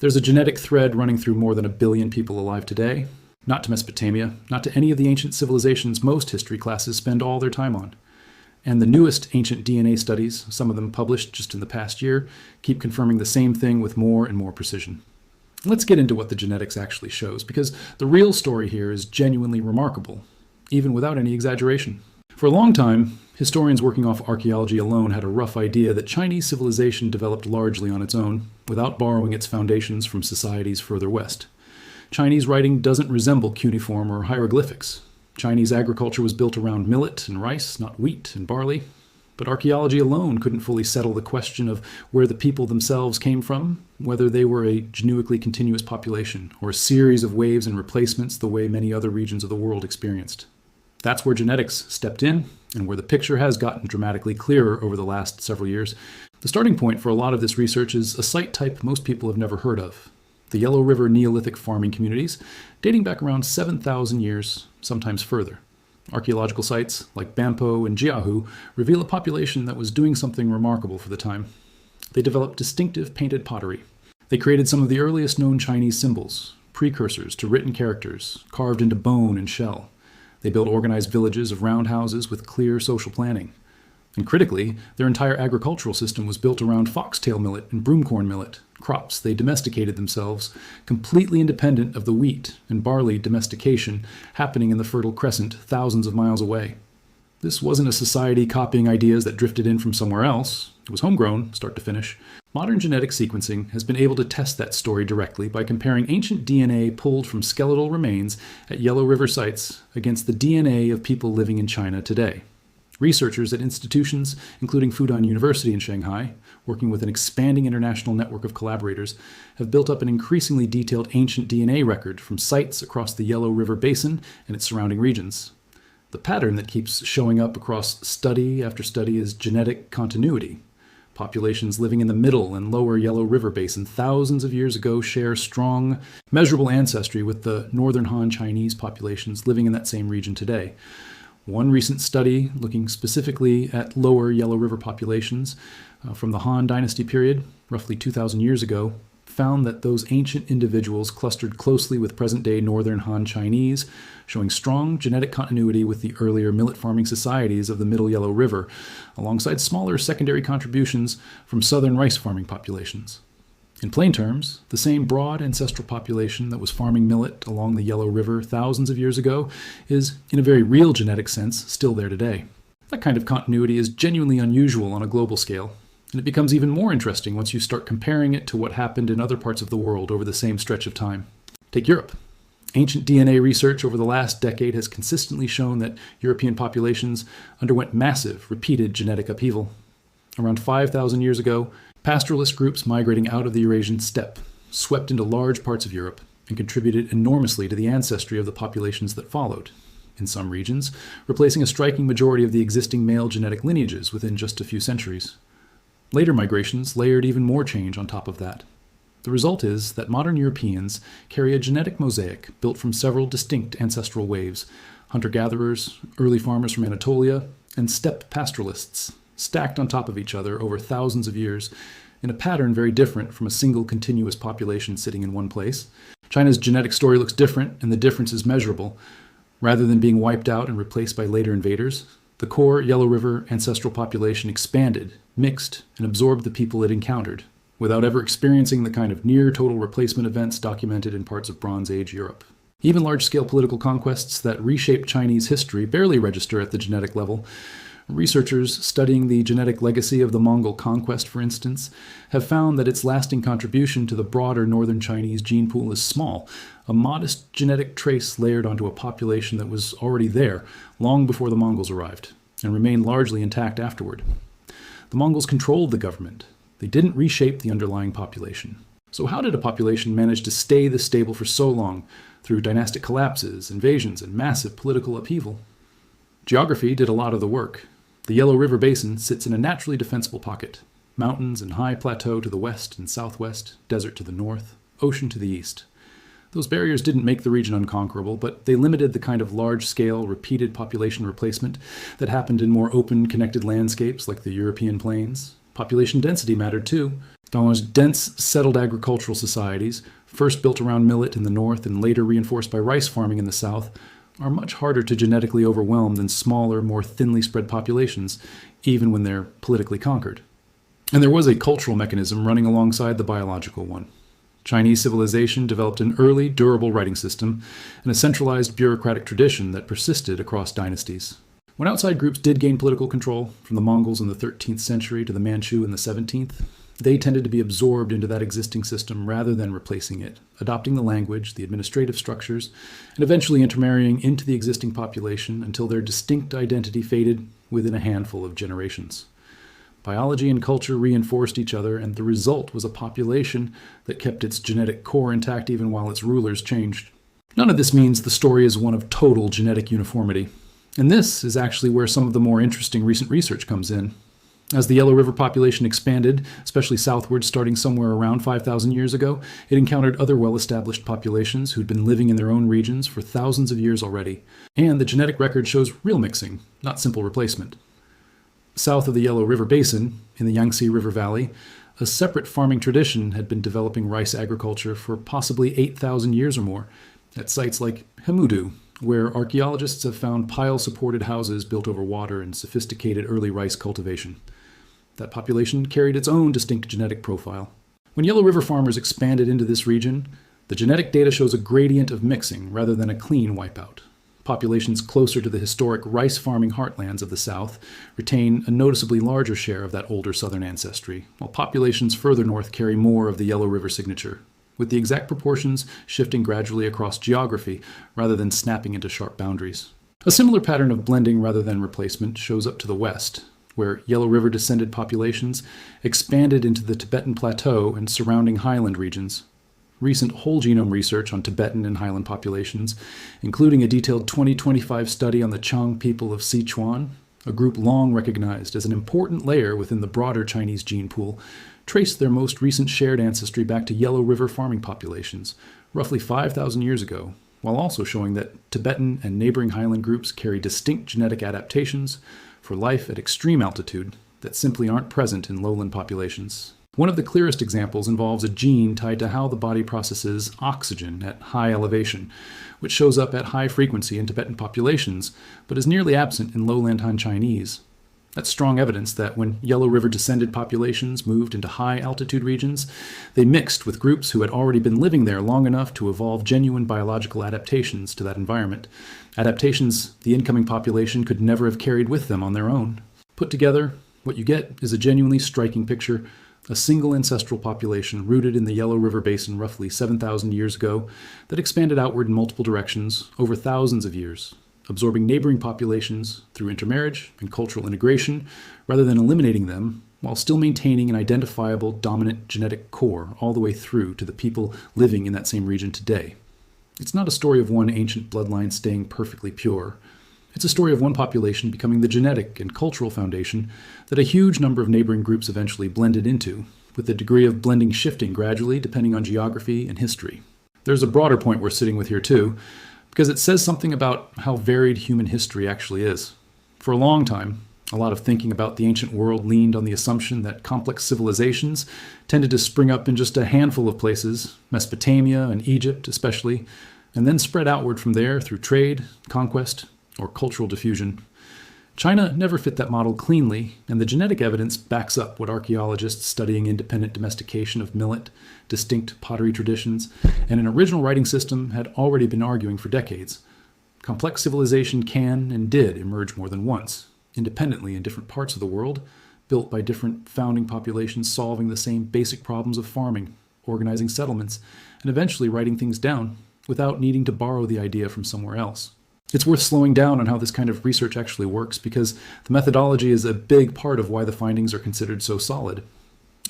There's a genetic thread running through more than 1 billion people alive today, not to Mesopotamia, not to any of the ancient civilizations most history classes spend all their time on. And the newest ancient DNA studies, some of them published just in the past year, keep confirming the same thing with more and more precision. Let's get into what the genetics actually shows, because the real story here is genuinely remarkable, even without any exaggeration. For a long time, historians working off archaeology alone had a rough idea that Chinese civilization developed largely on its own, without borrowing its foundations from societies further west. Chinese writing doesn't resemble cuneiform or hieroglyphics. Chinese agriculture was built around millet and rice, not wheat and barley. But archaeology alone couldn't fully settle the question of where the people themselves came from, whether they were a genuinely continuous population or a series of waves and replacements the way many other regions of the world experienced. That's where genetics stepped in, and where the picture has gotten dramatically clearer over the last several years. The starting point for a lot of this research is a site type most people have never heard of: the Yellow River Neolithic farming communities, dating back around 7,000 years, sometimes further. Archaeological sites like Bampo and Jiahu reveal a population that was doing something remarkable for the time. They developed distinctive painted pottery. They created some of the earliest known Chinese symbols, precursors to written characters, carved into bone and shell. They built organized villages of roundhouses with clear social planning. And critically, their entire agricultural system was built around foxtail millet and broomcorn millet, crops they domesticated themselves, completely independent of the wheat and barley domestication happening in the Fertile Crescent thousands of miles away. This wasn't a society copying ideas that drifted in from somewhere else. It was homegrown, start to finish. Modern genetic sequencing has been able to test that story directly by comparing ancient DNA pulled from skeletal remains at Yellow River sites against the DNA of people living in China today. Researchers at institutions, including Fudan University in Shanghai, working with an expanding international network of collaborators, have built up an increasingly detailed ancient DNA record from sites across the Yellow River Basin and its surrounding regions. The pattern that keeps showing up across study after study is genetic continuity. Populations living in the middle and lower Yellow River Basin thousands of years ago share strong, measurable ancestry with the northern Han Chinese populations living in that same region today. One recent study, looking specifically at lower Yellow River populations from the Han Dynasty period, roughly 2,000 years ago, found that those ancient individuals clustered closely with present-day northern Han Chinese, showing strong genetic continuity with the earlier millet farming societies of the Middle Yellow River, alongside smaller secondary contributions from southern rice farming populations. In plain terms, the same broad ancestral population that was farming millet along the Yellow River thousands of years ago is, in a very real genetic sense, still there today. That kind of continuity is genuinely unusual on a global scale, and it becomes even more interesting once you start comparing it to what happened in other parts of the world over the same stretch of time. Take Europe. Ancient DNA research over the last decade has consistently shown that European populations underwent massive, repeated genetic upheaval. Around 5,000 years ago, pastoralist groups migrating out of the Eurasian steppe swept into large parts of Europe and contributed enormously to the ancestry of the populations that followed, in some regions, replacing a striking majority of the existing male genetic lineages within just a few centuries. Later migrations layered even more change on top of that. The result is that modern Europeans carry a genetic mosaic built from several distinct ancestral waves: hunter-gatherers, early farmers from Anatolia, and steppe pastoralists, stacked on top of each other over thousands of years, in a pattern very different from a single continuous population sitting in one place. China's genetic story looks different, and the difference is measurable. Rather than being wiped out and replaced by later invaders, the core Yellow River ancestral population expanded, mixed, and absorbed the people it encountered, without ever experiencing the kind of near-total replacement events documented in parts of Bronze Age Europe. Even large-scale political conquests that reshape Chinese history barely register at the genetic level. Researchers studying the genetic legacy of the Mongol conquest, for instance, have found that its lasting contribution to the broader northern Chinese gene pool is small, a modest genetic trace layered onto a population that was already there long before the Mongols arrived, and remained largely intact afterward. The Mongols controlled the government. They didn't reshape the underlying population. So how did a population manage to stay this stable for so long, through dynastic collapses, invasions, and massive political upheaval? Geography did a lot of the work. The Yellow River Basin sits in a naturally defensible pocket. Mountains and high plateau to the west and southwest, desert to the north, ocean to the east. Those barriers didn't make the region unconquerable, but they limited the kind of large-scale, repeated population replacement that happened in more open, connected landscapes like the European plains. Population density mattered too. The most dense, settled agricultural societies, first built around millet in the north and later reinforced by rice farming in the south, are much harder to genetically overwhelm than smaller, more thinly spread populations, even when they're politically conquered. And there was a cultural mechanism running alongside the biological one. Chinese civilization developed an early, durable writing system and a centralized bureaucratic tradition that persisted across dynasties. When outside groups did gain political control, from the Mongols in the 13th century to the Manchu in the 17th, they tended to be absorbed into that existing system rather than replacing it, adopting the language, the administrative structures, and eventually intermarrying into the existing population until their distinct identity faded within a handful of generations. Biology and culture reinforced each other, and the result was a population that kept its genetic core intact even while its rulers changed. None of this means the story is one of total genetic uniformity. And this is actually where some of the more interesting recent research comes in. As the Yellow River population expanded, especially southwards starting somewhere around 5,000 years ago, it encountered other well-established populations who'd been living in their own regions for thousands of years already. And the genetic record shows real mixing, not simple replacement. South of the Yellow River Basin, in the Yangtze River Valley, a separate farming tradition had been developing rice agriculture for possibly 8,000 years or more, at sites like Hemudu, where archaeologists have found pile-supported houses built over water and sophisticated early rice cultivation. That population carried its own distinct genetic profile. When Yellow River farmers expanded into this region, the genetic data shows a gradient of mixing rather than a clean wipeout. Populations closer to the historic rice farming heartlands of the South retain a noticeably larger share of that older southern ancestry, while populations further north carry more of the Yellow River signature, with the exact proportions shifting gradually across geography rather than snapping into sharp boundaries. A similar pattern of blending rather than replacement shows up to the west, where Yellow River descended populations expanded into the Tibetan Plateau and surrounding highland regions. Recent whole genome research on Tibetan and highland populations, including a detailed 2025 study on the Chang people of Sichuan, a group long recognized as an important layer within the broader Chinese gene pool, traced their most recent shared ancestry back to Yellow River farming populations, roughly 5,000 years ago, while also showing that Tibetan and neighboring highland groups carry distinct genetic adaptations for life at extreme altitude that simply aren't present in lowland populations. One of the clearest examples involves a gene tied to how the body processes oxygen at high elevation, which shows up at high frequency in Tibetan populations, but is nearly absent in lowland Han Chinese. That's strong evidence that when Yellow River descended populations moved into high altitude regions, they mixed with groups who had already been living there long enough to evolve genuine biological adaptations to that environment, adaptations the incoming population could never have carried with them on their own. Put together, what you get is a genuinely striking picture, a single ancestral population rooted in the Yellow River Basin roughly 7,000 years ago that expanded outward in multiple directions over thousands of years, absorbing neighboring populations through intermarriage and cultural integration rather than eliminating them, while still maintaining an identifiable dominant genetic core all the way through to the people living in that same region today. It's not a story of one ancient bloodline staying perfectly pure. It's a story of one population becoming the genetic and cultural foundation that a huge number of neighboring groups eventually blended into, with the degree of blending shifting gradually depending on geography and history. There's a broader point we're sitting with here too, because it says something about how varied human history actually is. For a long time, a lot of thinking about the ancient world leaned on the assumption that complex civilizations tended to spring up in just a handful of places, Mesopotamia and Egypt especially, and then spread outward from there through trade, conquest, or cultural diffusion. China never fit that model cleanly, and the genetic evidence backs up what archaeologists studying independent domestication of millet, distinct pottery traditions, and an original writing system had already been arguing for decades. Complex civilization can and did emerge more than once, independently in different parts of the world, built by different founding populations solving the same basic problems of farming, organizing settlements, and eventually writing things down without needing to borrow the idea from somewhere else. It's worth slowing down on how this kind of research actually works because the methodology is a big part of why the findings are considered so solid.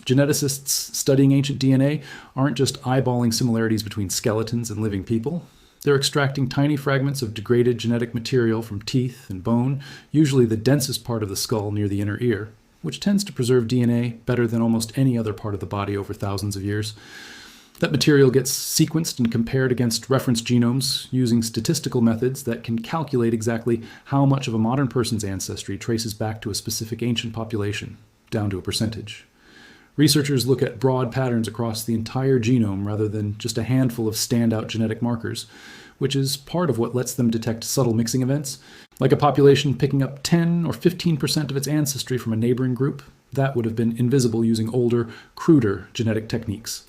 Geneticists studying ancient DNA aren't just eyeballing similarities between skeletons and living people. They're extracting tiny fragments of degraded genetic material from teeth and bone, usually the densest part of the skull near the inner ear, which tends to preserve DNA better than almost any other part of the body over thousands of years. That material gets sequenced and compared against reference genomes using statistical methods that can calculate exactly how much of a modern person's ancestry traces back to a specific ancient population, down to a percentage. Researchers look at broad patterns across the entire genome rather than just a handful of standout genetic markers, which is part of what lets them detect subtle mixing events, like a population picking up 10 or 15% of its ancestry from a neighboring group. That would have been invisible using older, cruder genetic techniques.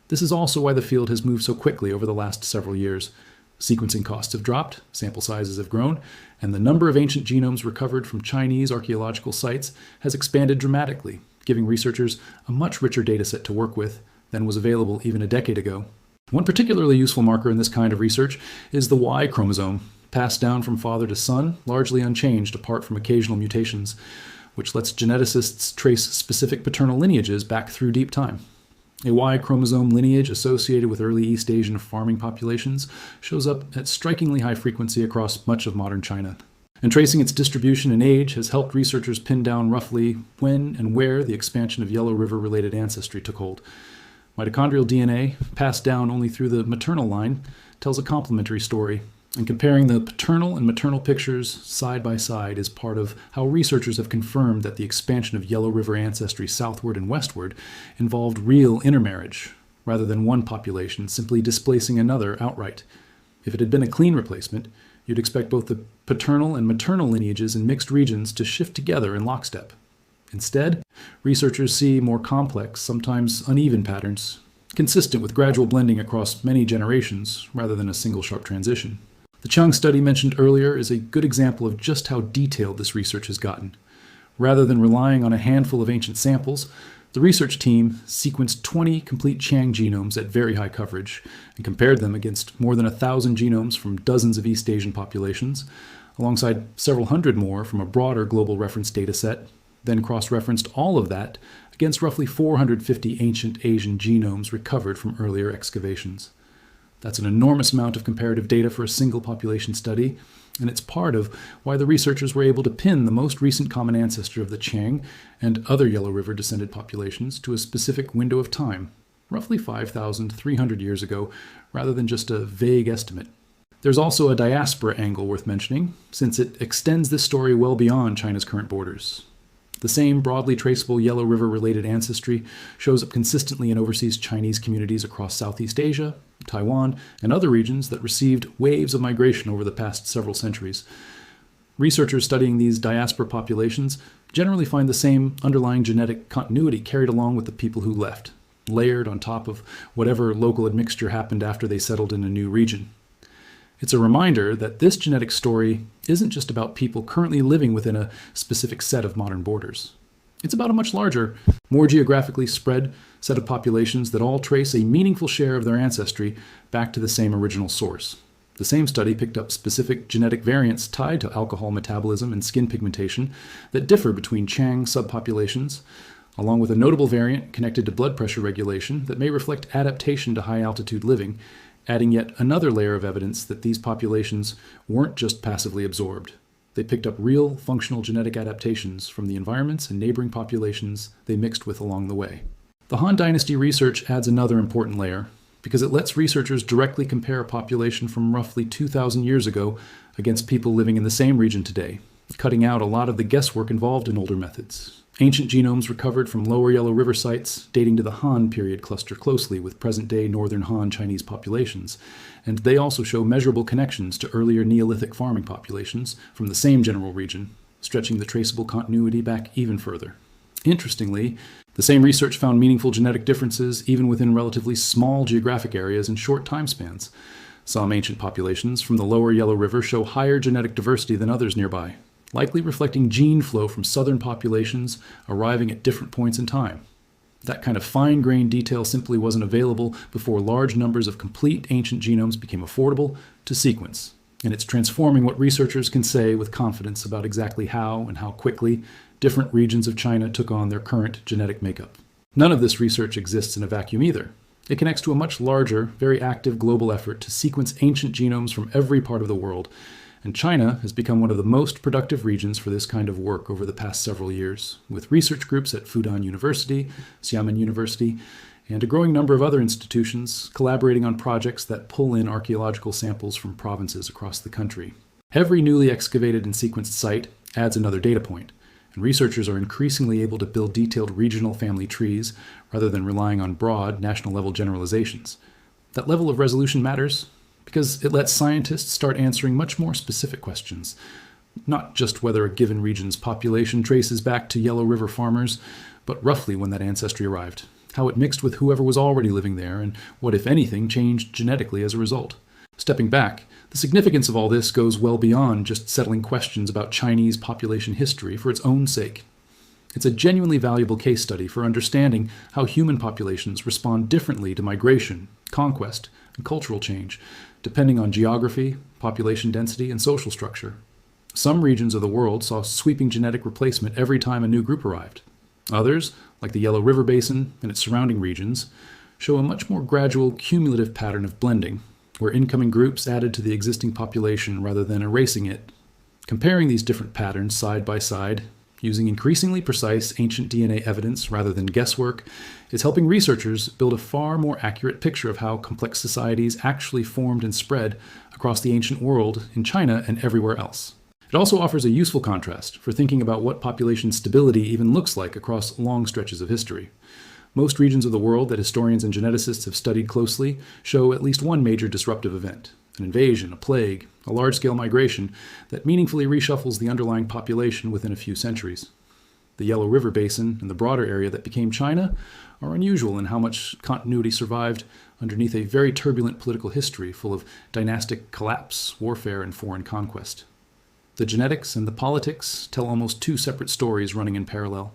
This is also why the field has moved so quickly over the last several years. Sequencing costs have dropped, sample sizes have grown, and the number of ancient genomes recovered from Chinese archaeological sites has expanded dramatically, giving researchers a much richer dataset to work with than was available even a decade ago. One particularly useful marker in this kind of research is the Y chromosome, passed down from father to son, largely unchanged apart from occasional mutations, which lets geneticists trace specific paternal lineages back through deep time. A Y chromosome lineage associated with early East Asian farming populations shows up at strikingly high frequency across much of modern China. And tracing its distribution and age has helped researchers pin down roughly when and where the expansion of Yellow River-related ancestry took hold. Mitochondrial DNA, passed down only through the maternal line, tells a complementary story, and comparing the paternal and maternal pictures side by side is part of how researchers have confirmed that the expansion of Yellow River ancestry southward and westward involved real intermarriage, rather than one population simply displacing another outright. If it had been a clean replacement, you'd expect both the paternal and maternal lineages in mixed regions to shift together in lockstep. Instead, researchers see more complex, sometimes uneven patterns, consistent with gradual blending across many generations rather than a single sharp transition. The Chung study mentioned earlier is a good example of just how detailed this research has gotten. Rather than relying on a handful of ancient samples, the research team sequenced 20 complete Chang genomes at very high coverage and compared them against more than 1,000 genomes from dozens of East Asian populations, alongside several hundred more from a broader global reference dataset, then cross-referenced all of that against roughly 450 ancient Asian genomes recovered from earlier excavations. That's an enormous amount of comparative data for a single population study, and it's part of why the researchers were able to pin the most recent common ancestor of the Chang and other Yellow River descended populations to a specific window of time, roughly 5,300 years ago, rather than just a vague estimate. There's also a diaspora angle worth mentioning, since it extends this story well beyond China's current borders. The same broadly traceable Yellow River-related ancestry shows up consistently in overseas Chinese communities across Southeast Asia, Taiwan, and other regions that received waves of migration over the past several centuries. Researchers studying these diaspora populations generally find the same underlying genetic continuity carried along with the people who left, layered on top of whatever local admixture happened after they settled in a new region. It's a reminder that this genetic story isn't just about people currently living within a specific set of modern borders. It's about a much larger, more geographically spread set of populations that all trace a meaningful share of their ancestry back to the same original source. The same study picked up specific genetic variants tied to alcohol metabolism and skin pigmentation that differ between Chang subpopulations, along with a notable variant connected to blood pressure regulation that may reflect adaptation to high-altitude living, adding yet another layer of evidence that these populations weren't just passively absorbed. They picked up real, functional genetic adaptations from the environments and neighboring populations they mixed with along the way. The Han Dynasty research adds another important layer, because it lets researchers directly compare a population from roughly 2,000 years ago against people living in the same region today, cutting out a lot of the guesswork involved in older methods. Ancient genomes recovered from lower Yellow River sites dating to the Han period cluster closely with present-day northern Han Chinese populations, and they also show measurable connections to earlier Neolithic farming populations from the same general region, stretching the traceable continuity back even further. Interestingly, the same research found meaningful genetic differences even within relatively small geographic areas in short time spans. Some ancient populations from the lower Yellow River show higher genetic diversity than others nearby, likely reflecting gene flow from southern populations arriving at different points in time. That kind of fine-grained detail simply wasn't available before large numbers of complete ancient genomes became affordable to sequence, and it's transforming what researchers can say with confidence about exactly how and how quickly different regions of China took on their current genetic makeup. None of this research exists in a vacuum either. It connects to a much larger, very active global effort to sequence ancient genomes from every part of the world, and China has become one of the most productive regions for this kind of work over the past several years, with research groups at Fudan University, Xiamen University, and a growing number of other institutions collaborating on projects that pull in archaeological samples from provinces across the country. Every newly excavated and sequenced site adds another data point, and researchers are increasingly able to build detailed regional family trees rather than relying on broad, national-level generalizations. That level of resolution matters because it lets scientists start answering much more specific questions, not just whether a given region's population traces back to Yellow River farmers, but roughly when that ancestry arrived, how it mixed with whoever was already living there, and what, if anything, changed genetically as a result. Stepping back, the significance of all this goes well beyond just settling questions about Chinese population history for its own sake. It's a genuinely valuable case study for understanding how human populations respond differently to migration, conquest, and cultural change, depending on geography, population density, and social structure. Some regions of the world saw sweeping genetic replacement every time a new group arrived. Others, like the Yellow River Basin and its surrounding regions, show a much more gradual, cumulative pattern of blending, where incoming groups added to the existing population rather than erasing it. Comparing these different patterns side by side, using increasingly precise ancient DNA evidence rather than guesswork, is helping researchers build a far more accurate picture of how complex societies actually formed and spread across the ancient world in China and everywhere else. It also offers a useful contrast for thinking about what population stability even looks like across long stretches of history. Most regions of the world that historians and geneticists have studied closely show at least one major disruptive event, an invasion, a plague, a large-scale migration that meaningfully reshuffles the underlying population within a few centuries. The Yellow River Basin and the broader area that became China are unusual in how much continuity survived underneath a very turbulent political history full of dynastic collapse, warfare, and foreign conquest. The genetics and the politics tell almost two separate stories running in parallel,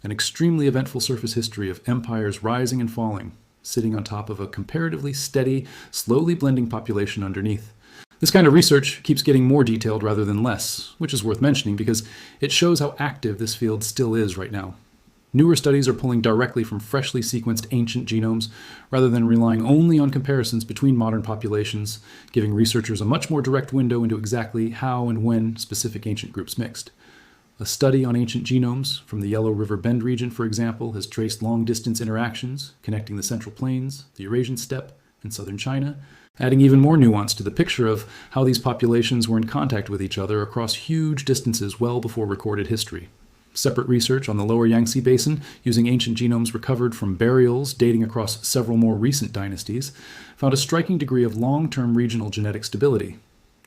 an extremely eventful surface history of empires rising and falling, sitting on top of a comparatively steady, slowly blending population underneath. This kind of research keeps getting more detailed rather than less, which is worth mentioning because it shows how active this field still is right now. Newer studies are pulling directly from freshly sequenced ancient genomes rather than relying only on comparisons between modern populations, giving researchers a much more direct window into exactly how and when specific ancient groups mixed. A study on ancient genomes from the Yellow River Bend region, for example, has traced long-distance interactions connecting the Central Plains, the Eurasian steppe, and southern China, adding even more nuance to the picture of how these populations were in contact with each other across huge distances well before recorded history. Separate research on the lower Yangtze Basin, using ancient genomes recovered from burials dating across several more recent dynasties, found a striking degree of long-term regional genetic stability,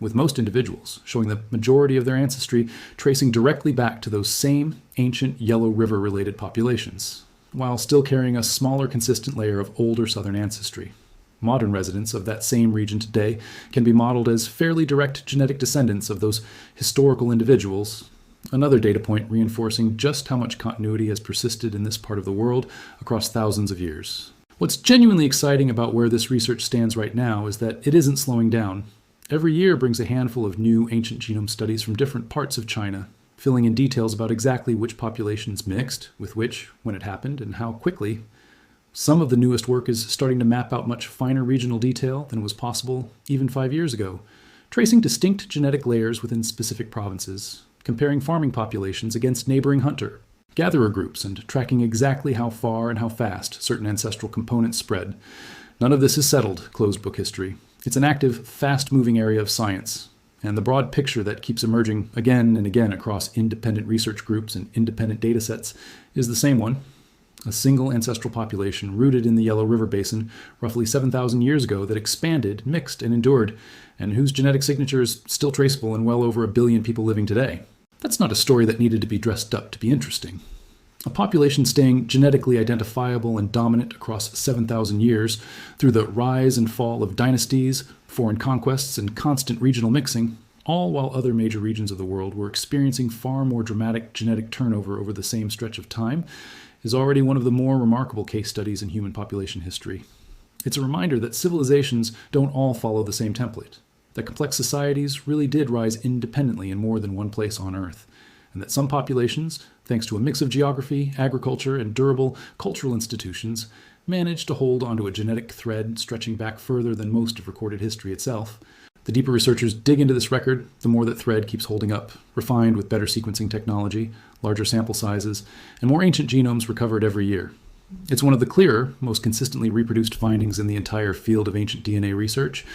with most individuals showing the majority of their ancestry tracing directly back to those same ancient Yellow River-related populations, while still carrying a smaller consistent layer of older southern ancestry. Modern residents of that same region today can be modeled as fairly direct genetic descendants of those historical individuals, another data point reinforcing just how much continuity has persisted in this part of the world across thousands of years. What's genuinely exciting about where this research stands right now is that it isn't slowing down. Every year brings a handful of new ancient genome studies from different parts of China, filling in details about exactly which populations mixed with which, when it happened, and how quickly. Some of the newest work is starting to map out much finer regional detail than was possible even 5 years ago, tracing distinct genetic layers within specific provinces, comparing farming populations against neighboring hunter-gatherer groups, and tracking exactly how far and how fast certain ancestral components spread. None of this is settled, closed-book history. It's an active, fast-moving area of science, and the broad picture that keeps emerging again and again across independent research groups and independent datasets is the same one. A single ancestral population rooted in the Yellow River Basin roughly 7,000 years ago that expanded, mixed, and endured, and whose genetic signature is still traceable in well over 1 billion people living today. That's not a story that needed to be dressed up to be interesting. A population staying genetically identifiable and dominant across 7,000 years through the rise and fall of dynasties, foreign conquests, and constant regional mixing, all while other major regions of the world were experiencing far more dramatic genetic turnover over the same stretch of time, is already one of the more remarkable case studies in human population history. It's a reminder that civilizations don't all follow the same template, that complex societies really did rise independently in more than one place on Earth, and that some populations, thanks to a mix of geography, agriculture, and durable cultural institutions, managed to hold onto a genetic thread stretching back further than most of recorded history itself. The deeper researchers dig into this record, the more that thread keeps holding up, refined with better sequencing technology, larger sample sizes, and more ancient genomes recovered every year. It's one of the clearer, most consistently reproduced findings in the entire field of ancient DNA research,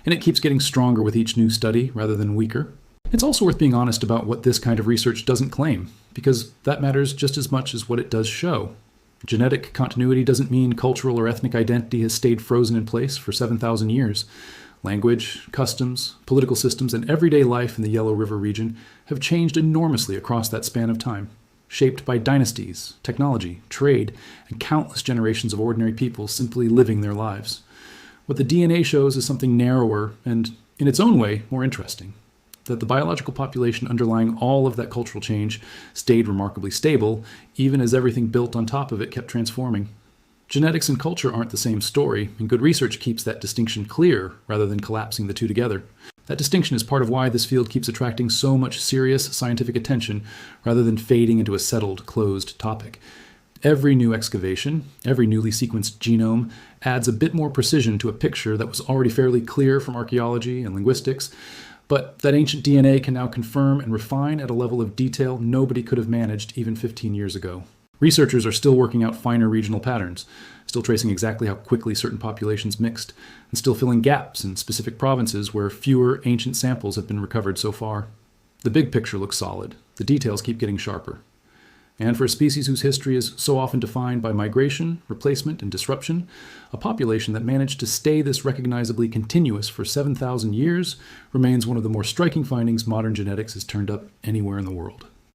and it keeps getting stronger with each new study rather than weaker. It's also worth being honest about what this kind of research doesn't claim, because that matters just as much as what it does show. Genetic continuity doesn't mean cultural or ethnic identity has stayed frozen in place for 7,000 years. Language, customs, political systems, and everyday life in the Yellow River region have changed enormously across that span of time, shaped by dynasties, technology, trade, and countless generations of ordinary people simply living their lives. What the DNA shows is something narrower and, in its own way, more interesting. That the biological population underlying all of that cultural change stayed remarkably stable, even as everything built on top of it kept transforming. Genetics and culture aren't the same story, and good research keeps that distinction clear rather than collapsing the two together. That distinction is part of why this field keeps attracting so much serious scientific attention rather than fading into a settled, closed topic. Every new excavation, every newly sequenced genome, adds a bit more precision to a picture that was already fairly clear from archaeology and linguistics, but that ancient DNA can now confirm and refine at a level of detail nobody could have managed even 15 years ago. Researchers are still working out finer regional patterns, still tracing exactly how quickly certain populations mixed, and still filling gaps in specific provinces where fewer ancient samples have been recovered so far. The big picture looks solid. The details keep getting sharper. And for a species whose history is so often defined by migration, replacement, and disruption, a population that managed to stay this recognizably continuous for 7,000 years remains one of the more striking findings modern genetics has turned up anywhere in the world.